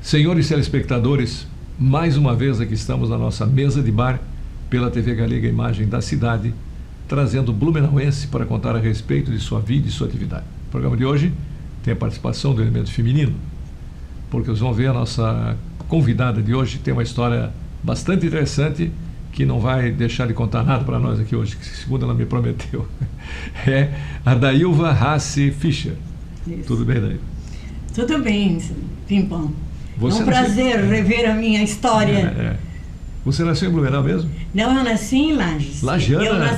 Senhores telespectadores, mais uma vez aqui estamos na nossa mesa de bar pela TV Galega Imagem da Cidade, trazendo blumenauense para contar a respeito de sua vida e sua atividade. O programa de hoje tem a participação do elemento feminino, porque vocês vão ver a nossa convidada de hoje tem uma história bastante interessante que não vai deixar de contar nada para nós aqui hoje, que segundo ela me prometeu. É a Dailva Hassi Fischer. Isso. Tudo bem, Dailva? Tudo bem, Pimpão. Você é um prazer rever a minha história. Você nasceu em Blumenau mesmo? Não, eu nasci em Lages. Lagiana?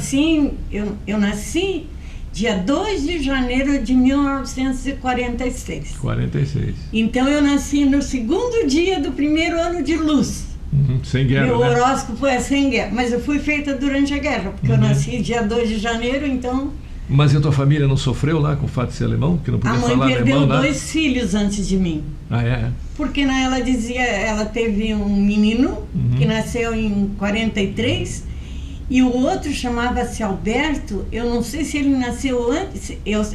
Eu nasci dia 2 de janeiro de 1946. 46. Então eu nasci no segundo dia do primeiro ano de luz. Sem guerra, Meu né? horóscopo é sem guerra, mas eu fui feita durante a guerra, porque eu nasci dia 2 de janeiro, então... Mas a tua família não sofreu lá com o fato de ser alemão? Que não podia A mãe falar perdeu alemão lá? 2 filhos antes de mim. Ah, é? Porque ela dizia, ela teve um menino que nasceu em 43 e o outro chamava-se Alberto. Eu não sei se ele nasceu antes,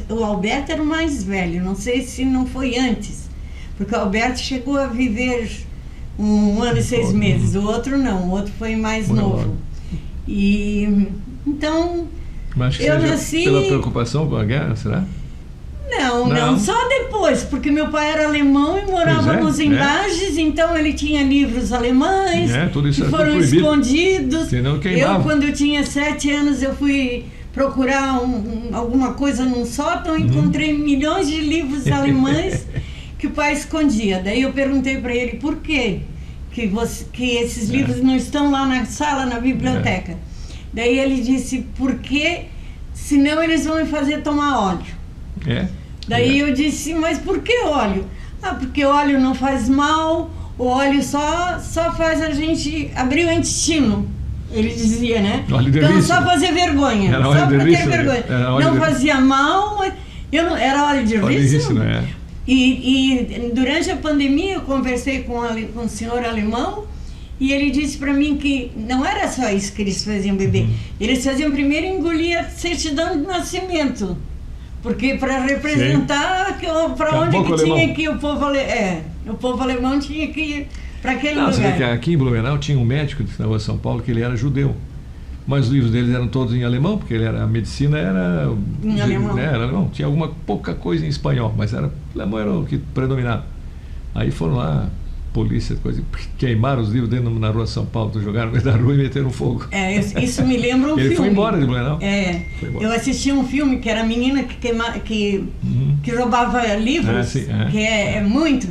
o Alberto era o mais velho, não sei se não foi antes, porque o Alberto chegou a viver 1 ano e 6 meses, o outro não, o outro foi mais novo. E então Mas acho que eu seja nasci... pela preocupação com a guerra, será? Não, só depois, porque meu pai era alemão e morávamos em Lages, então ele tinha livros alemães tudo isso que é foram tudo proibido. escondidos. Senão queimava. Eu, quando eu tinha 7 anos, eu fui procurar alguma coisa num sótão e encontrei milhões de livros alemães que o pai escondia. Daí eu perguntei para ele por quê que esses livros não estão lá na sala, na biblioteca. Daí ele disse, porque senão eles vão me fazer tomar óleo. Daí eu disse, mas por que óleo? Ah, porque óleo não faz mal, o óleo só faz a gente abrir o intestino, ele dizia, né? Então só fazer vergonha, era só para ter vergonha. Não fazia mal, era óleo de rícino. E durante a pandemia eu conversei com um senhor alemão e ele disse para mim que não era só isso que eles faziam beber. Eles faziam primeiro engolir a certidão de nascimento. Porque para representar para onde que tinha que ir o povo alemão tinha que ir para aquele lugar. Aqui em Blumenau tinha um médico na rua São Paulo que ele era judeu. Mas os livros deles eram todos em alemão, porque a medicina era em alemão. Né, era alemão. Tinha pouca coisa em espanhol, mas alemão era o que predominava. Aí foram lá, polícia, coisa, queimaram os livros dentro na rua São Paulo, jogaram no meio da rua e meteram fogo. Isso me lembra um filme. Ele foi embora de Blumenau. Eu assisti um filme que era a menina que roubava livros, que é muito,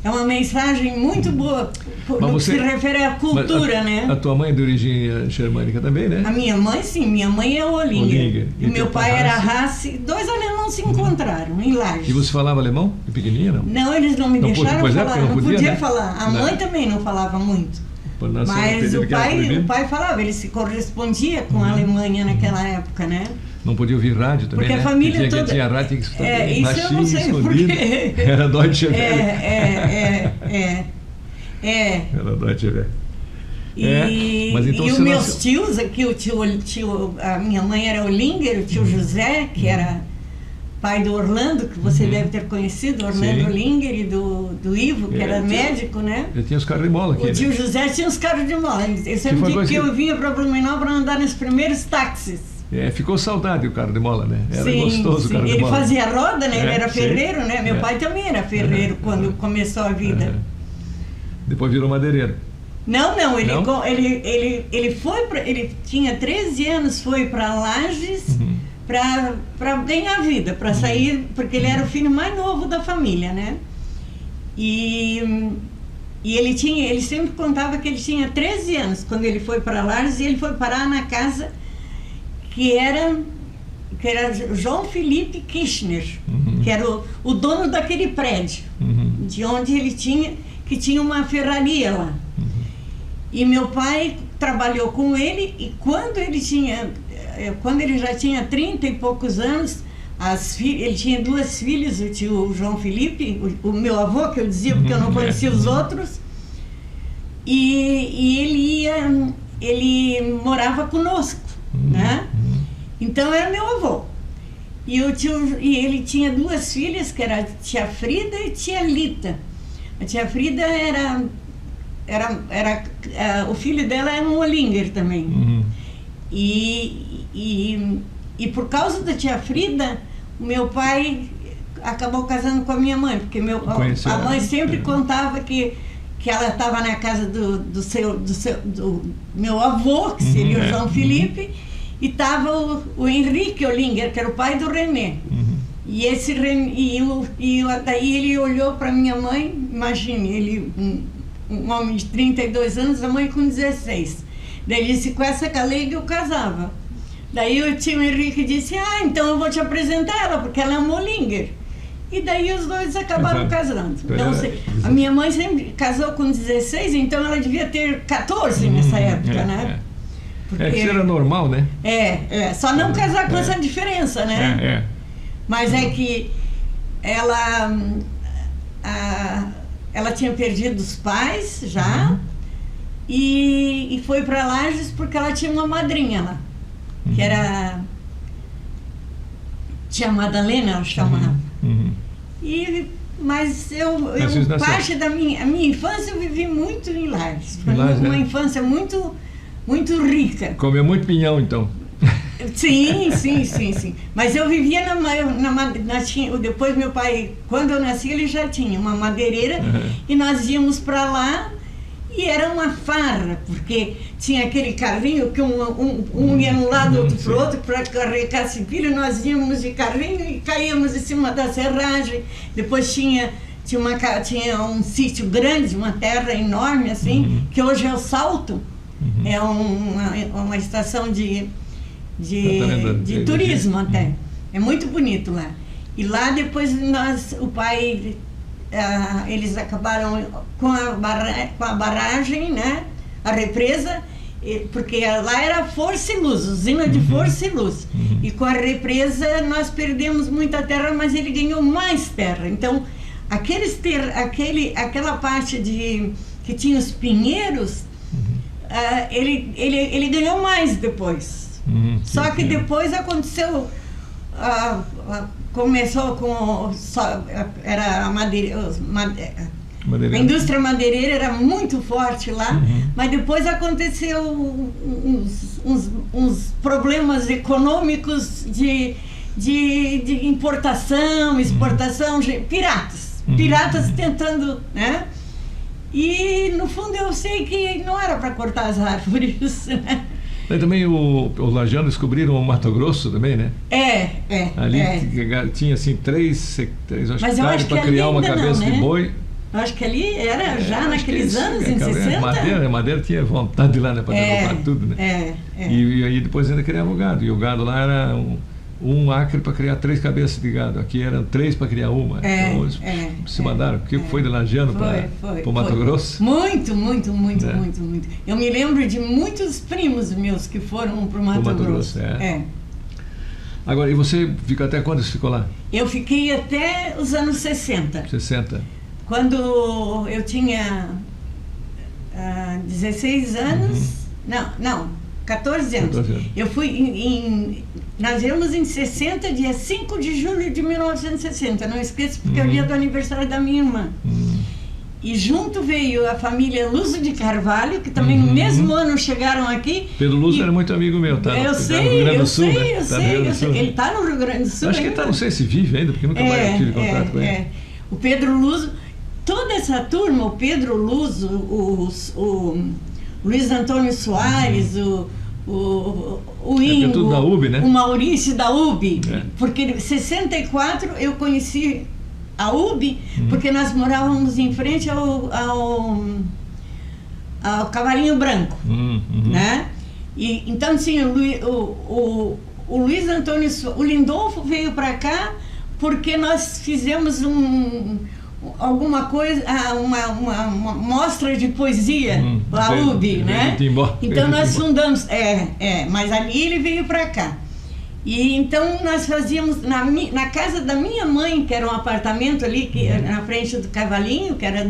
é uma mensagem muito boa no que se refere à cultura, né? A tua mãe é de origem germânica também, né? A minha mãe, sim, minha mãe é Olinger. E meu pai era Hassi. 2 alemães se encontraram em Lages. E você falava alemão? De pequenininha, não? Não, eles não me deixaram falar, não podia falar. A mãe também não falava muito. Mas o pai falava, ele se correspondia com a Alemanha naquela época, né? Não podia ouvir rádio também, porque a família toda... Tinha rádio, tinha que escutar isso eu não sei porque... Era Deutsche Welle. Era Deutsche Welle. Mas então os meus tios, aqui a minha mãe era Olinger, o tio José, que era pai do Orlando, que você deve ter conhecido, Orlando Olinger, e do Ivo, que era médico, né? Eu tinha os carros de mola aqui. O tio José tinha os carros de mola. Eu sempre digo que eu vinha para Blumenau para andar nos primeiros táxis. Ficou saudade o carro de mola, né? Era gostoso o carro de mola. Ele fazia roda, né? Ele era ferreiro, né? Meu pai também era ferreiro quando começou a vida. Depois virou madeireiro. Não, ele tinha 13 anos, foi para Lages para ganhar vida, para sair, porque ele era o filho mais novo da família, né? E ele sempre contava que ele tinha 13 anos quando ele foi para Lages e ele foi parar na casa que era João Felipe Kirchner, que era o dono daquele prédio, de onde ele tinha uma ferraria lá. E meu pai trabalhou com ele e quando ele já tinha 30 e poucos anos, ele tinha 2 filhas, o tio João Felipe, o meu avô, que eu dizia porque eu não conhecia os outros, e ele morava conosco, né? Então era meu avô. E ele tinha 2 filhas, que era a tia Frida e a tia Lita. A tia Frida o filho dela era um Ollinger também. Uhum. E por causa da tia Frida, o meu pai acabou casando com a minha mãe, porque a mãe sempre contava que ela estava na casa do meu avô, que seria o João Felipe, e estava o Henrique Ollinger, que era o pai do René. Uhum. Daí ele olhou para minha mãe, imagine, ele, um homem de 32 anos, a mãe com 16. Daí ele disse, com essa galega eu casava. Daí o tio Henrique disse, então eu vou te apresentar ela, porque ela é uma Ollinger. E daí os dois acabaram casando. Então, a minha mãe sempre casou com 16, então ela devia ter 14 nessa época, né? Porque isso era normal, né? Só não casar com essa diferença, né? Mas é que ela tinha perdido os pais já, e foi para Lages porque ela tinha uma madrinha lá, que era tia Madalena, ela chamava. Mas parte da minha infância eu vivi muito em Lages. Foi uma infância muito, muito rica. Comeu muito pinhão, então. Sim. Mas eu vivia depois meu pai, quando eu nasci, ele já tinha uma madeireira, e nós íamos para lá e era uma farra, porque tinha aquele carrinho que um ia um lado, outro para o outro, para carregar pilha, nós íamos de carrinho e caíamos em cima da serragem. Depois tinha um sítio grande, uma terra enorme assim, que hoje é o Salto, é uma estação de turismo até. É muito bonito lá. E lá depois o pai, eles acabaram com a barragem, né? A represa, porque lá era força e luz, usina de força e luz. E com a represa nós perdemos muita terra, mas ele ganhou mais terra. Então, aquela parte que tinha os pinheiros, ele ganhou mais depois. Só que depois aconteceu, começou com era a a indústria madeireira era muito forte lá, mas depois aconteceu uns problemas econômicos de importação, exportação, piratas tentando, né? E no fundo eu sei que não era para cortar as árvores, né? Daí também os lajanos descobriram o Mato Grosso também, né? Ali tinha assim 3 hectares para criar uma cabeça de boi. Eu acho que ali era já naqueles anos, em 60. Madeira tinha vontade lá, né, para derrubar tudo, né? E aí depois ainda criava o gado. E o gado lá era um acre para criar 3 cabeças de gado. Aqui eram 3 para criar uma. Então eles se mandaram. O que foi de lajano para o Mato Grosso? Muito. Eu me lembro de muitos primos meus que foram para o Mato Grosso. Agora, e você ficou até quando você ficou lá? Eu fiquei até os anos 60. 60. Quando eu tinha 16 anos, não, 14 anos. Eu fui nós viemos em 60, dia 5 de julho de 1960, não esqueço, porque é o dia do aniversário da minha irmã. E junto veio a família Luso de Carvalho, que também no mesmo ano chegaram aqui. Pedro Luso era muito amigo meu, tá? Eu sei. Ele está no Rio Grande do Sul. Acho que ele está, não sei se vive ainda, porque nunca mais tive contato com ele. O Pedro Luso, toda essa turma, o Pedro Luso, o Luiz Antônio Soares, o Ingo, tudo da UB, né? O Maurício da UB, porque em 64 eu conheci a UB, porque nós morávamos em frente ao Cavalinho Branco, né? E então tinha o Luiz Antônio, o Lindolfo veio para cá porque nós fizemos alguma coisa, uma mostra de poesia, a UB, né? Então nós fundamos, mas ali ele veio para cá. E então nós fazíamos na casa da minha mãe, que era um apartamento ali na frente do Cavalinho, que era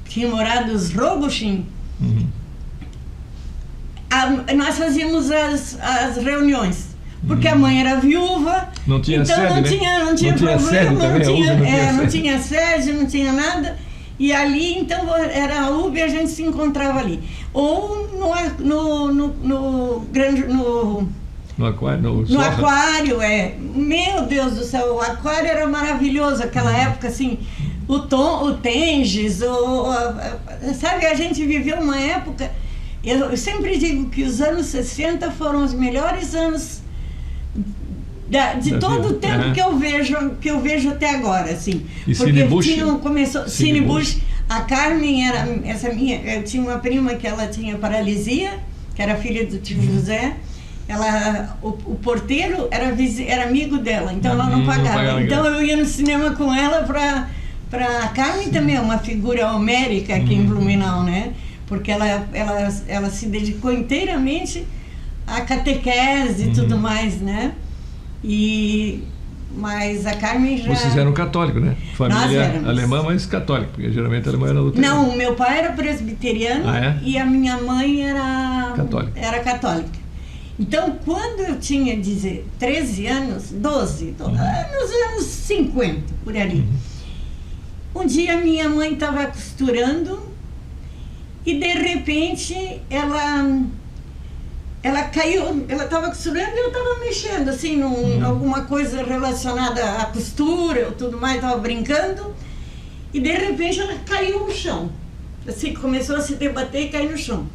tinha morado os Rogochin. Nós fazíamos as reuniões. porque a mãe era viúva. Não tinha então sede, não tinha problema, não tinha sede, não tinha nada. E ali, então, era a UB e a gente se encontrava ali. Ou no aquário, no aquário, Meu Deus do céu, o aquário era maravilhoso, aquela época, assim, o Tenges, sabe, a gente viveu uma época, eu sempre digo que os anos 60 foram os melhores anos de todo o tempo que eu vejo até agora, assim. E porque começou Cine Bush, a Carmen era eu tinha uma prima que ela tinha paralisia, que era filha do tio José. O porteiro era amigo dela, então ela não pagava. Então eu ia no cinema com ela para a Carmen também é uma figura homérica aqui em Blumenau, né? Porque ela se dedicou inteiramente à catequese e tudo mais, né? Mas a Carmen já... Vocês eram católicos, né? Família alemã, mas católica, porque geralmente a alemã era luterana. Não, o meu pai era presbiteriano e a minha mãe era católica. Então, quando eu tinha 13 anos, 12, nos anos 50, por ali, um dia minha mãe estava costurando e, de repente, ela caiu, ela estava costurando e eu estava mexendo, assim, alguma coisa relacionada à costura ou tudo mais, estava brincando, e, de repente, ela caiu no chão. Assim, começou a se debater e caiu no chão.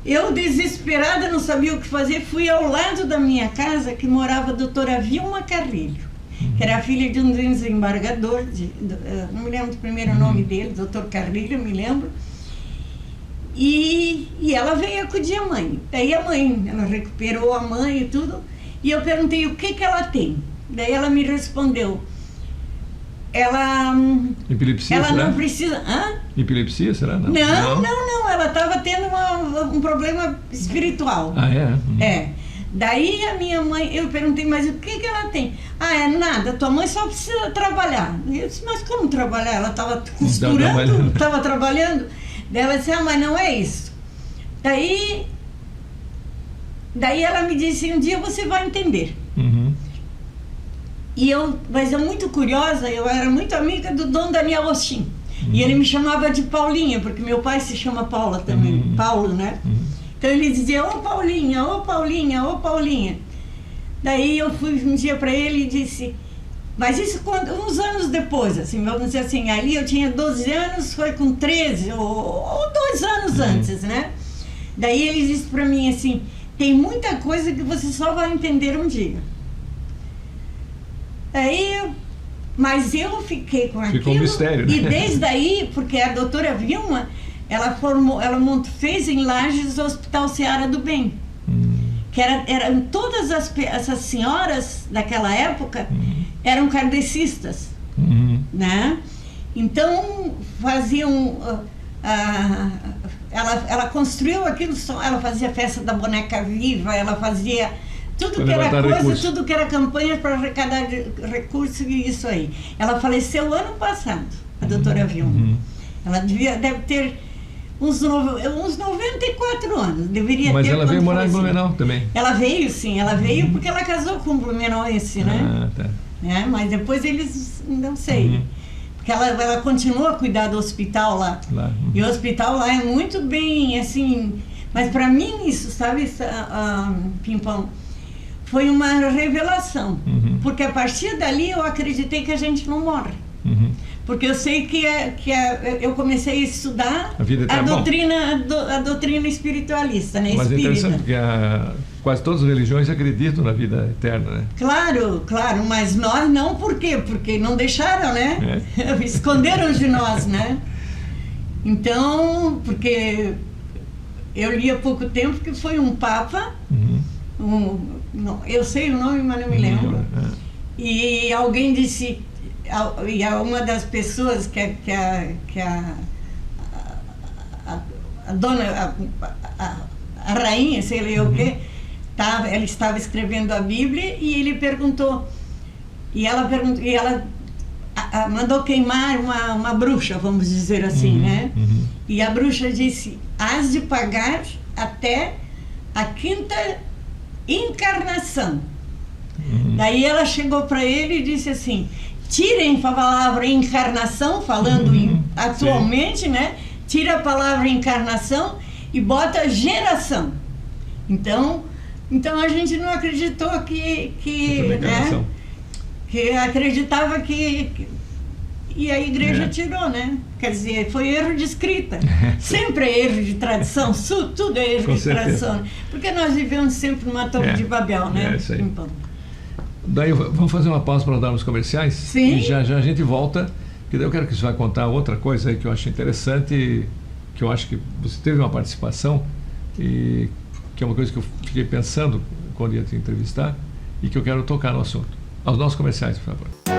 Eu, desesperada, não sabia o que fazer, fui ao lado da minha casa, que morava a doutora Vilma Carrilho, que era filha de um desembargador, não me lembro do primeiro nome dele, doutor Carrilho, me lembro. E ela veio acudir a mãe. Daí a mãe, ela recuperou a mãe e tudo, e eu perguntei o que ela tem. Daí ela me respondeu, epilepsia, ela será? Não precisa... Epilepsia, será? Não, ela estava tendo um problema espiritual. Daí a minha mãe, eu perguntei, mas o que ela tem? Nada, tua mãe só precisa trabalhar. Eu disse, mas como trabalhar? Ela estava costurando, estava trabalhando. Daí ela disse, mas não é isso. Daí ela me disse, um dia você vai entender. Mas eu muito curiosa, eu era muito amiga do Dom Daniel Ostin. E ele me chamava de Paulinha, porque meu pai se chama Paula também, Paulo, né? Então ele dizia, ô Paulinha, ô Paulinha, ô Paulinha. Daí eu fui um dia para ele e disse, mas isso uns anos depois, assim, vamos dizer assim, ali eu tinha 12 anos, foi com 13, ou 2 anos antes, né? Daí ele disse para mim assim, tem muita coisa que você só vai entender um dia. Mas eu fiquei com aquilo. Ficou um mistério, né? E desde aí, porque a doutora Vilma, ela fez em Lages o Hospital Seara do Bem. Que eram todas essas senhoras daquela época eram kardecistas, né? Então faziam... ela construiu aquilo, ela fazia festa da boneca viva, ela fazia... Tudo que era coisa, tudo que era campanha para arrecadar recursos e isso aí. Ela faleceu ano passado, a doutora Vilma. Ela deve ter uns 94 anos. Deveria Mas ter. Ela veio morar em Blumenau também? Ela veio, sim. Ela veio porque ela casou com um blumenauense, né? Tá. Mas depois eles, não sei. Porque ela continua a cuidar do hospital lá. E o hospital lá é muito bem, assim... Mas para mim isso, sabe, Pimpão, foi uma revelação, porque a partir dali eu acreditei que a gente não morre, porque eu sei que eu comecei a estudar a doutrina espiritualista, né? Mas espírita. É interessante porque quase todas as religiões acreditam na vida eterna, né? Claro, mas nós não, por quê? Porque não deixaram, né? Esconderam de nós, né? Então, porque eu li há pouco tempo que foi um papa, eu sei o nome, mas não me lembro. E alguém disse, e uma das pessoas que a dona, a rainha, sei lá o quê, ela estava escrevendo a Bíblia e ele perguntou, e ela mandou queimar uma bruxa, vamos dizer assim, né? E a bruxa disse, hás de pagar até a 5ª encarnação. Daí ela chegou para ele e disse assim: tirem a palavra encarnação, falando atualmente, né? Tira a palavra encarnação e bota geração. Então a gente não acreditou que né? Que acreditava que e a igreja tirou, né? Quer dizer, foi erro de escrita. Sempre é erro de tradição, tudo é erro de tradição. Porque nós vivemos sempre numa torre de Babel, né? Isso aí. Daí vamos fazer uma pausa para darmos comerciais? Sim. E já a gente volta, porque daí eu quero que você vai contar outra coisa aí que eu acho interessante, que eu acho que você teve uma participação, e que é uma coisa que eu fiquei pensando quando ia te entrevistar, e que eu quero tocar no assunto. Aos nossos comerciais, por favor.